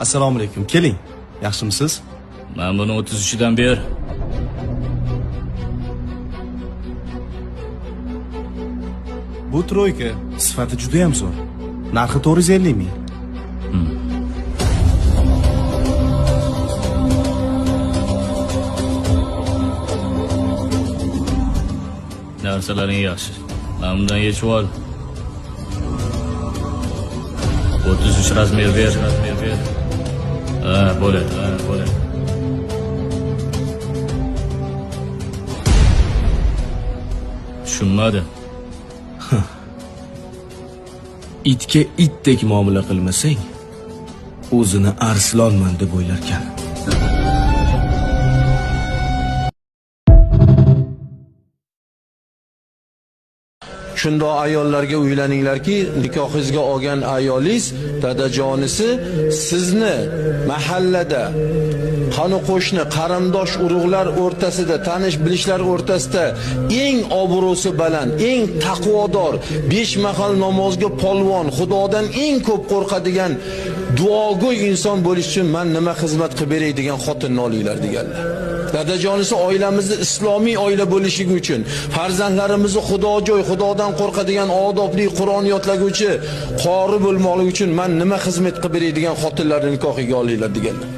Assalomu alaykum. Keling. Yaxshimisiz? Men buni 33dan ber. Bu troyka sifati juda ham zo'r. Narxi 450 ming. Narsalaring yaxshi. Men bundan yechib ol. 33 razmer ber. Bo'ladi. Tushunmadim. Itga itdek muomala qilmasang, o'zini arslonman deb o'ylarkan. Shunda ayollarga uylaninglarki, nikohingizga olgan ayolingiz, dadajonisi sizni mahallada, qani qo'shni, qarindosh urug'lar o'rtasida, tanish bilishlar o'rtasida eng obro'si baland, eng taqvodor, 5 mahal namozga polvon, Xudodan eng ko'p qo'rqadigan, duogo'y inson bo'lish uchun men nima xizmat qilib beray degan xotinni olinglar deganlar. Dadajonisi oilamizni islomiy oila bo'lishligi uchun, farzandlarimizni xudojo'y, Xudodan qo'rqadigan, odobli, Qur'on yodlaguvchi, qori bo'lmoqligi uchun men nima xizmat qilib beray degan xotinlarni nikohiga olinglar deganlar.